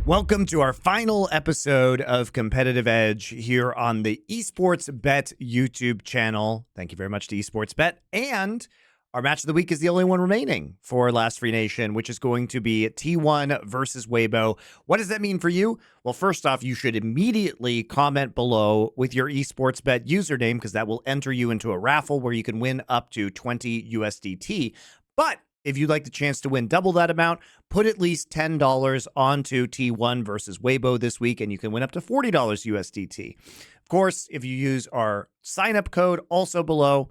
Welcome to our final episode of Competitive Edge here on the Esportsbet YouTube channel. Thank you very much to Esportsbet. And our match of the week is the only one remaining for Last Free Nation, which is going to be T1 versus Weibo. What does that mean for you? Well, first off, you should immediately comment below with your Esportsbet username, because that will enter you into a raffle where you can win up to 20 USDT. But if you'd like the chance to win double that amount, put at least $10 onto T1 versus Weibo this week, and you can win up to $40 USDT. Of course, if you use our sign-up code also below,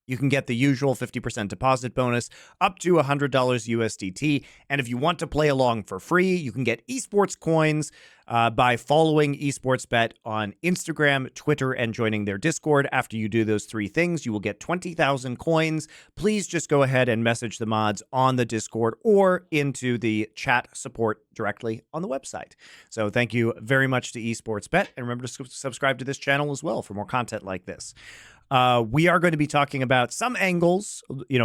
you can get the usual 50% deposit bonus up to $100 USDT. And if you want to play along for free, you can get esports coins by following Esportsbet on Instagram, Twitter, and joining their Discord. After you do those three things, you will get 20,000 coins. Please just go ahead and message the mods on the Discord or into the chat support directly on the website. So thank you very much to Esportsbet, and remember to subscribe to this channel as well for more content like this. We are going to be talking about some angles,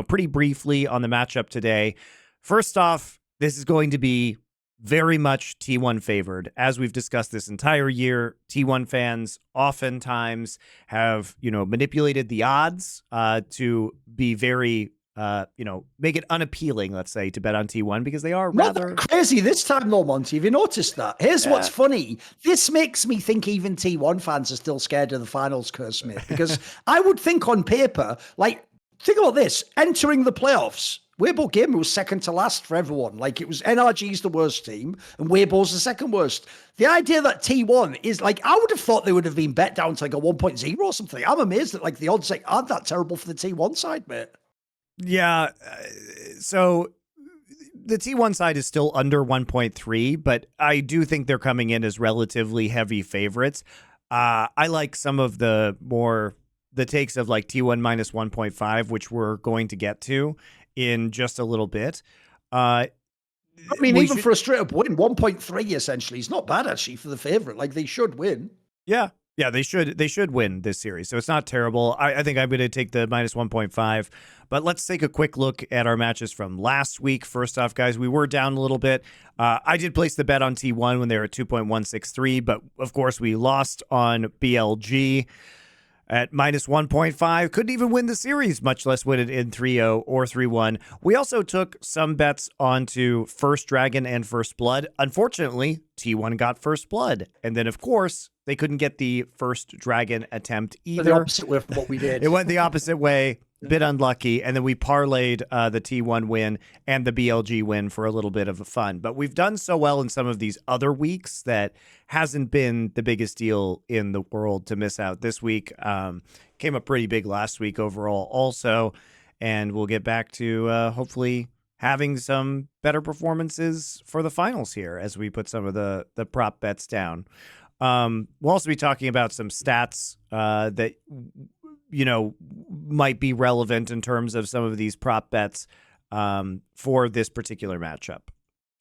pretty briefly on the matchup today. First off, this is going to be very much T1 favored. As we've discussed this entire year, T1 fans oftentimes have, manipulated the odds to be very, make it unappealing, let's say, to bet on T1 because they are rather not crazy this time though, Monty. Have you noticed that? Here's what's funny. This makes me think even T1 fans are still scared of the finals curse, mate, because I would think on paper, think about this, entering the playoffs, Weibo Gamer was second to last for everyone. It was NRG's the worst team and Weibo's the second worst. The idea that T1 is I would have thought they would have been bet down to a 1.0 or something. I'm amazed that the odds aren't that terrible for the T1 side, mate. Yeah, so the T1 side is still under 1.3, but I do think they're coming in as relatively heavy favorites. I like some of the takes of T1 minus 1.5, which we're going to get to in just a little bit. Even for a straight up win, 1.3 essentially is not bad actually for the favorite. They should win. Yeah, they should win this series, so it's not terrible. I think I'm going to take the minus 1.5, but let's take a quick look at our matches from last week. First off, guys, we were down a little bit. I did place the bet on T1 when they were at 2.163, but of course we lost on BLG at minus 1.5. Couldn't even win the series, much less win it in 3-0 or 3-1. We also took some bets onto First Dragon and First Blood. Unfortunately, T1 got First Blood, and then of course they couldn't get the First Dragon attempt either. The opposite way from what we did. It went the opposite way. A bit unlucky. And then we parlayed the T1 win and the BLG win for a little bit of fun. But we've done so well in some of these other weeks that hasn't been the biggest deal in the world to miss out. This week came up pretty big last week overall also. And we'll get back to hopefully having some better performances for the finals here as we put some of the prop bets down. We'll also be talking about some stats that, might be relevant in terms of some of these prop bets for this particular matchup.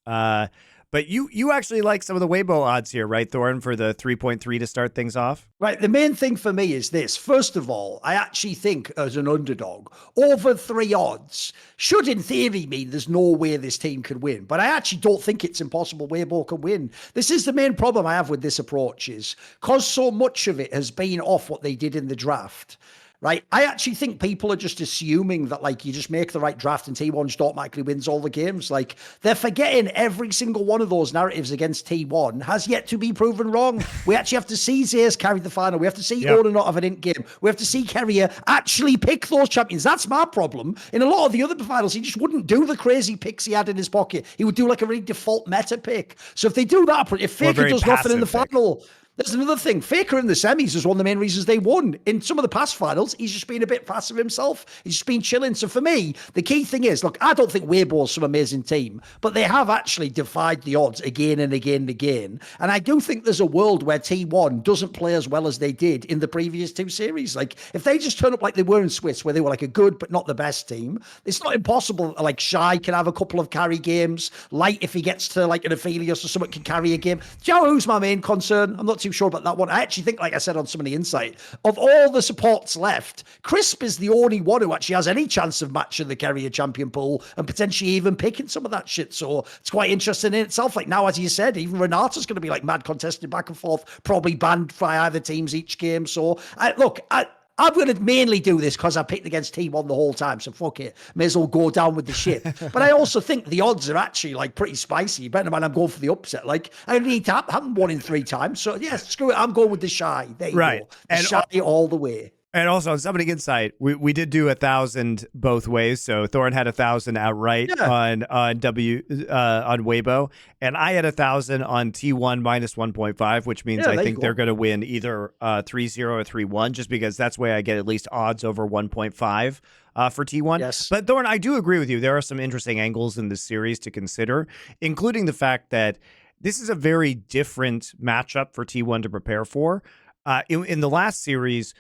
But you actually like some of the Weibo odds here, right, Thorin, for the 3.3 to start things off? Right. The main thing for me is this. First of all, I actually think as an underdog, over 3 odds should in theory mean there's no way this team can win. But I actually don't think it's impossible Weibo can win. This is the main problem I have with this approach is because so much of it has been off what they did in the draft. Right. I actually think people are just assuming that you just make the right draft and T1 just automatically wins all the games. They're forgetting every single one of those narratives against T1 has yet to be proven wrong. We actually have to see Zayas carry the final. We have to see Oda not have an int game. We have to see Carrier actually pick those champions. That's my problem. In a lot of the other finals, he just wouldn't do the crazy picks he had in his pocket. He would do a really default meta pick. So if they do that, if Faker does nothing in the final, there's another thing. Faker in the semis is one of the main reasons they won. In some of the past finals, he's just been a bit passive himself. He's just been chilling. So for me, the key thing is, look, I don't think Weibo is some amazing team, but they have actually defied the odds again and again and again. And I do think there's a world where T1 doesn't play as well as they did in the previous 2 series. If they just turn up like they were in Swiss, where they were a good but not the best team, it's not impossible. Shy can have a couple of carry games. Light, if he gets to an Aphelios or someone, can carry a game. Do you know who's my main concern? I'm not too sure about that one. I actually think, like I said on some of the insight, of all the supports left, Crisp is the only one who actually has any chance of matching the carrier champion pool and potentially even picking some of that shit. So it's quite interesting in itself. Like now, as you said, even Renata's going to be like mad contested back and forth, probably banned by either teams each game. So I'm going to mainly do this because I picked against T1 the whole time, so fuck it. May as well go down with the ship. But I also think the odds are actually like pretty spicy. Better man, I'm going for the upset. Like I need to happen 1 in 3 times. So yeah, screw it. I'm going with the shy. There you go. The shy all the way. And also on Summoning Insight, we did do 1,000 both ways. So Thorin had 1,000 outright on Weibo, and I had 1,000 on T1 minus 1.5, which means I think they're going to win either 3-0 or 3-1, just because that's the way I get at least odds over 1.5 for T1. Yes. But Thorin, I do agree with you. There are some interesting angles in this series to consider, including the fact that this is a very different matchup for T1 to prepare for. In the last series,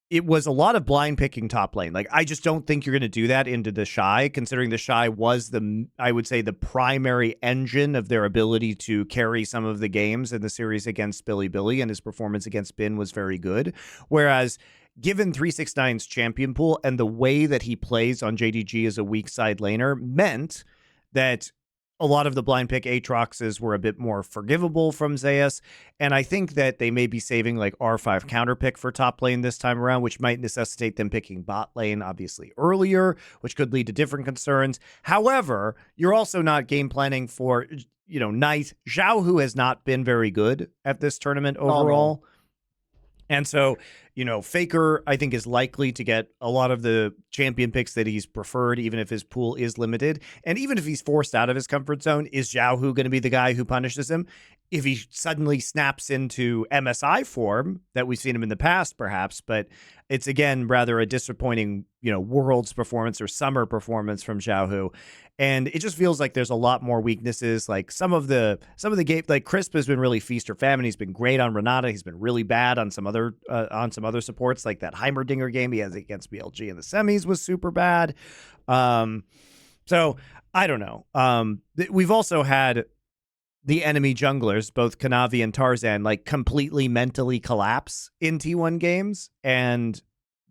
it was a lot of blind picking top lane. Like, I just don't think you're going to do that into the Shy, considering the Shy was I would say, the primary engine of their ability to carry some of the games in the series against Billy, and his performance against Bin was very good. Whereas, given 369's champion pool and the way that he plays on JDG as a weak side laner meant that a lot of the blind pick Aatroxes were a bit more forgivable from Zeus, and I think that they may be saving like R5 counter pick for top lane this time around, which might necessitate them picking bot lane obviously earlier, which could lead to different concerns. However, you're also not game planning for, Knight. Zhao, who has not been very good at this tournament overall. And so, Faker, I think, is likely to get a lot of the champion picks that he's preferred, even if his pool is limited. And even if he's forced out of his comfort zone, is Zhao Hu going to be the guy who punishes him? If he suddenly snaps into MSI form, that we've seen him in the past, perhaps, but it's, again, rather a disappointing, Worlds performance or summer performance from Zhao Hu. And it just feels like there's a lot more weaknesses. Like some of the game, like Crisp has been really feast or famine. He's been great on Renata. He's been really bad on some other supports, like that Heimerdinger game he has against BLG in the semis was super bad. So I don't know. We've also had the enemy junglers, both Kanavi and Tarzan, like completely mentally collapse in T1 games, and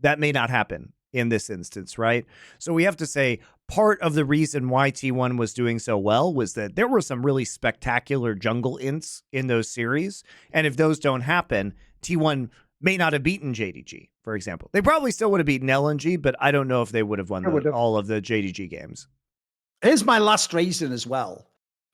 that may not happen in this instance, right? So we have to say part of the reason why T1 was doing so well was that there were some really spectacular jungle ints in those series, and if those don't happen, T1 may not have beaten JDG, for example. They probably still would have beaten LNG, but I don't know if they would have won all of the JDG games. Here's my last reason as well.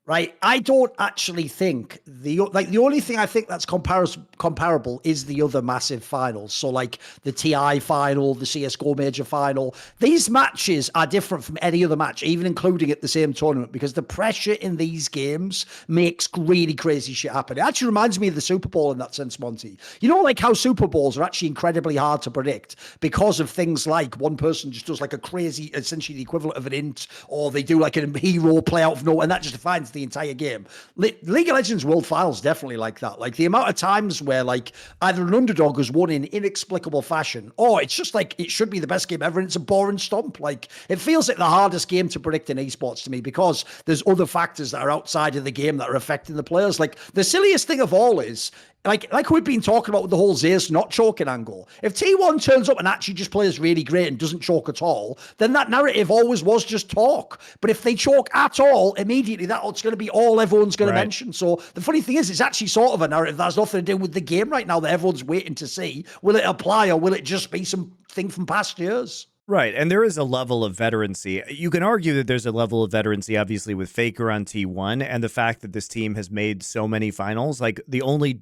Right, I don't actually think the only thing I think that's comparable is the other massive finals. So like the TI final, the CS:GO major final. These matches are different from any other match, even including at the same tournament, because the pressure in these games makes really crazy shit happen. It actually reminds me of the Super Bowl in that sense, Monty. Like how Super Bowls are actually incredibly hard to predict because of things like one person just does like a crazy, essentially the equivalent of an int, or they do like a hero play out of nowhere, and that just defines the entire game. League of Legends World Finals definitely like that. Like the amount of times where like either an underdog has won in inexplicable fashion, or it's just like it should be the best game ever and it's a boring stomp. Like it feels like the hardest game to predict in esports to me because there's other factors that are outside of the game that are affecting the players. Like the silliest thing of all is like we've been talking about with the whole Zeus not choking angle. If T1 turns up and actually just plays really great and doesn't choke at all, then that narrative always was just talk. But if they choke at all, immediately that's going to be all everyone's going to mention. So the funny thing is, it's actually sort of a narrative that has nothing to do with the game right now that everyone's waiting to see. Will it apply or will it just be something from past years? Right, and there is a level of veterancy. You can argue that there's a level of veterancy, obviously, with Faker on T1, and the fact that this team has made so many finals. Like, the only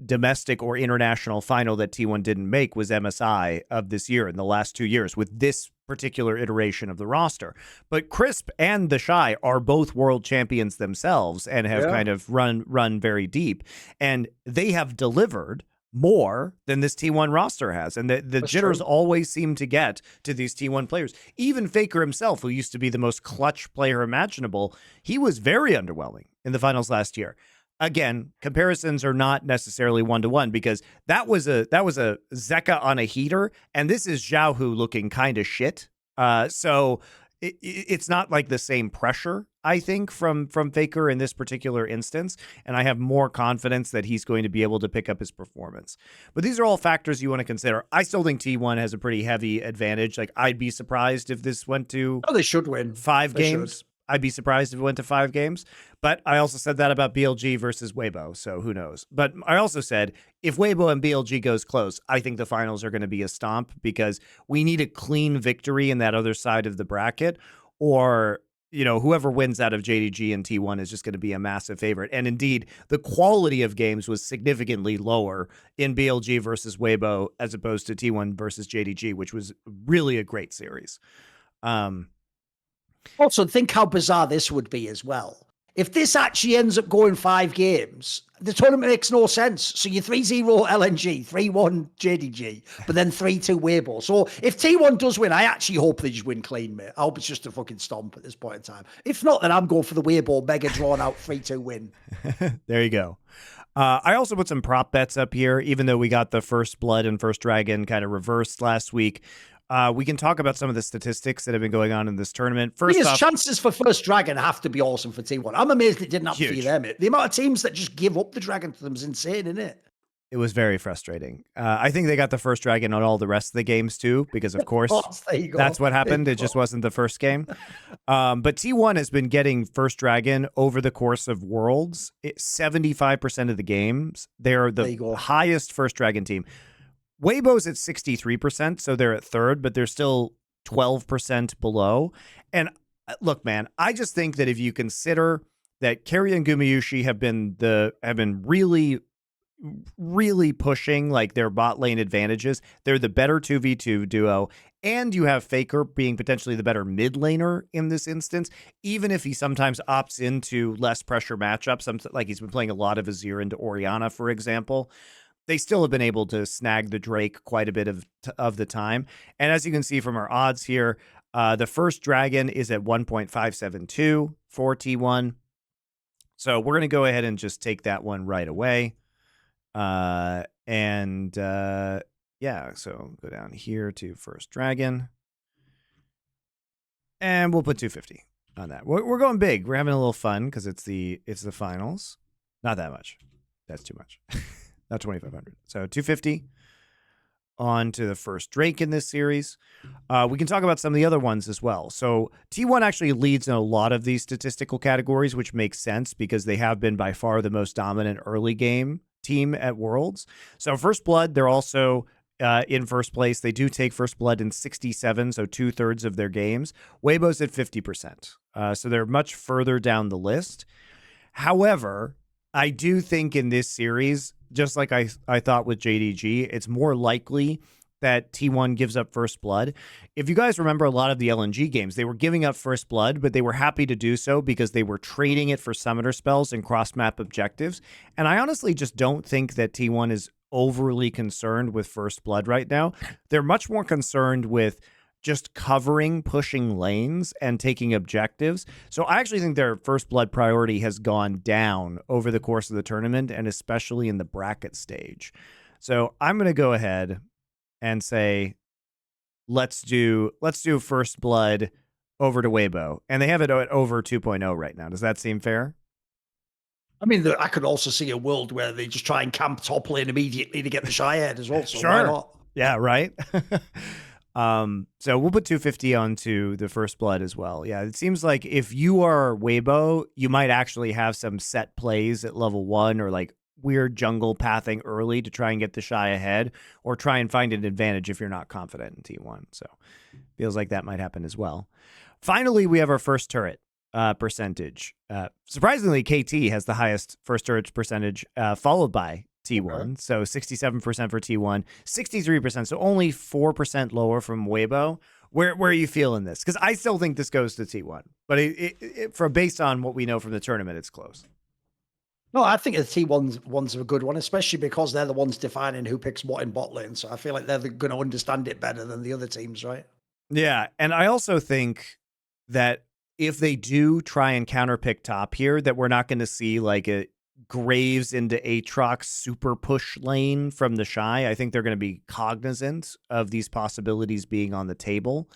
domestic or international final that T1 didn't make was MSI of this year in the last 2 years with this particular iteration of the roster. But Crisp and the Shy are both world champions themselves and have kind of run very deep, and they have delivered more than this T1 roster has. And the jitters always seem to get to these T1 players. Even Faker himself, who used to be the most clutch player imaginable, he was very underwhelming in the finals last year. Again, comparisons are not necessarily one-to-one because that was a Zeka on a heater, and this is Zhao Hu looking kind of shit. So it's not like the same pressure, I think, from Faker in this particular instance, and I have more confidence that he's going to be able to pick up his performance. But these are all factors you want to consider. I still think T1 has a pretty heavy advantage. Like, I'd be surprised if this went to they should win 5 games. I'd be surprised if it went to 5 games. But I also said that about BLG versus Weibo, so who knows? But I also said if Weibo and BLG goes close, I think the finals are going to be a stomp because we need a clean victory in that other side of the bracket, or whoever wins out of JDG and T1 is just going to be a massive favorite. And indeed, the quality of games was significantly lower in BLG versus Weibo as opposed to T1 versus JDG, which was really a great series. Also, think how bizarre this would be as well. If this actually ends up going 5 games, the tournament makes no sense. So you're 3-0 LNG, 3-1 JDG, but then 3-2 Weibo. So if T1 does win, I actually hope they just win clean, mate. I hope it's just a fucking stomp at this point in time. If not, then I'm going for the Weibo mega drawn out 3-2 win. There you go. I also put some prop bets up here, even though we got the First Blood and First Dragon kind of reversed last week. We can talk about some of the statistics that have been going on in this tournament. First off, chances for First Dragon have to be awesome for T1. I'm amazed it didn't happen for them. The amount of teams that just give up the Dragon to them is insane, isn't it? It was very frustrating. I think they got the First Dragon on all the rest of the games too, because of course that's what happened. It just wasn't the first game. But T1 has been getting First Dragon over the course of Worlds. 75% of the games, they're the highest First Dragon team. Weibo's at 63%, so they're at 3rd, but they're still 12% below. And look, man, I just think that if you consider that Kerry and Gumayushi have been really pushing like their bot lane advantages, they're the better 2v2 duo, and you have Faker being potentially the better mid laner in this instance, even if he sometimes opts into less pressure matchups, like he's been playing a lot of Azir into Orianna, for example. They still have been able to snag the Drake quite a bit of the time. And as you can see from our odds here, the First Dragon is at 1.572 for T1. So we're going to go ahead and just take that one right away. Yeah, so go down here to First Dragon. And we'll put 250 on that. We're going big. We're having a little fun because it's the finals. Not that much. That's too much. Not 2,500. So 250 on to the first Drake in this series. We can talk about some of the other ones as well. So T1 actually leads in a lot of these statistical categories, which makes sense because they have been by far the most dominant early game team at Worlds. So First Blood, they're also in first place. They do take First Blood in 67, so 2/3 of their games. Weibo's at 50%. So they're much further down the list. However, I do think in this series, just like I thought with JDG, it's more likely that T1 gives up First Blood. If you guys remember a lot of the LNG games, they were giving up First Blood, but they were happy to do so because they were trading it for summoner spells and cross-map objectives. And I honestly just don't think that T1 is overly concerned with First Blood right now. They're much more concerned with just covering, pushing lanes, and taking objectives. So I actually think their First Blood priority has gone down over the course of the tournament, and especially in the bracket stage. So I'm going to go ahead and say, let's do First Blood over to Weibo. And they have it at over 2.0 right now. Does that seem fair? I mean, I could also see a world where they just try and camp top lane immediately to get the shy head as well. So sure. Why not? Yeah, right? So we'll put 250 onto the First Blood as well. Yeah, it seems like if you are Weibo, you might actually have some set plays at level 1 or like weird jungle pathing early to try and get the shy ahead or try and find an advantage if you're not confident in T1. So feels like that might happen as well. Finally, we have our first turret percentage. Surprisingly, KT has the highest first turret percentage, followed by T1. Okay. So 67% for T1, 63%. So only 4% lower from Weibo. Where are you feeling this? Because I still think this goes to T1, but based on what we know from the tournament, it's close. No, I think the T1's are a good one, especially because they're the ones defining who picks what in bot lane. So I feel like they're going to understand it better than the other teams, right? Yeah, and I also think that if they do try and counterpick top here, that we're not going to see like a Graves into Aatrox super push lane from the Shy. I think they're going to be cognizant of these possibilities being on the table.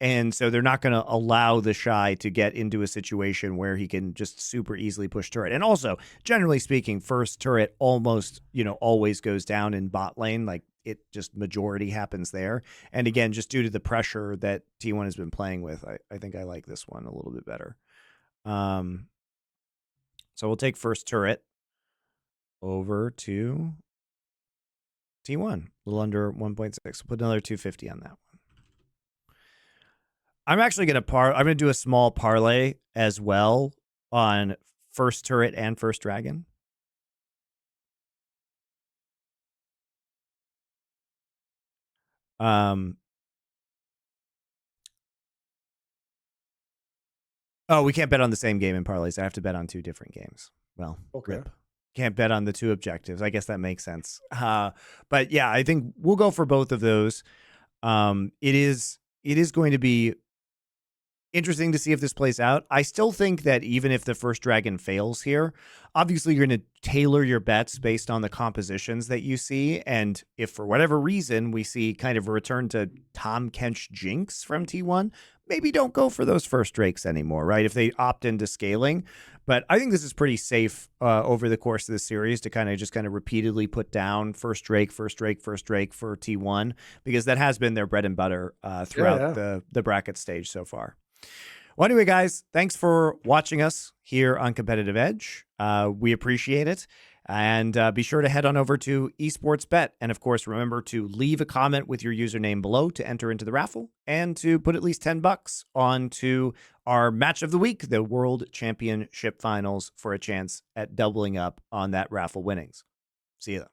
And so they're not going to allow the Shy to get into a situation where he can just super easily push turret. And also, generally speaking, first turret almost, always goes down in bot lane. Like it just majority happens there. And again, just due to the pressure that T1 has been playing with, I think I like this one a little bit better. So we'll take first turret over to T1, a little under 1.6. We'll put another 250 on that one. I'm actually going to I'm going to do a small parlay as well on first turret and first dragon. Oh, we can't bet on the same game in parlays. I have to bet on 2 different games. Well, okay. Rip. Can't bet on the 2 objectives. I guess that makes sense. But yeah, I think we'll go for both of those. It is going to be interesting to see if this plays out. I still think that even if the first dragon fails here, obviously you're going to tailor your bets based on the compositions that you see. And if for whatever reason we see kind of a return to Tom Kench Jinx from T1, maybe don't go for those first Drakes anymore, right? If they opt into scaling. But I think this is pretty safe over the course of the series to kind of repeatedly put down first Drake for T1, because that has been their bread and butter throughout the bracket stage so far. Well, anyway, guys, thanks for watching us here on Competitive Edge. We appreciate it. And be sure to head on over to Esportsbet. And, of course, remember to leave a comment with your username below to enter into the raffle and to put at least $10 onto our match of the week, the World Championship Finals, for a chance at doubling up on that raffle winnings. See you then.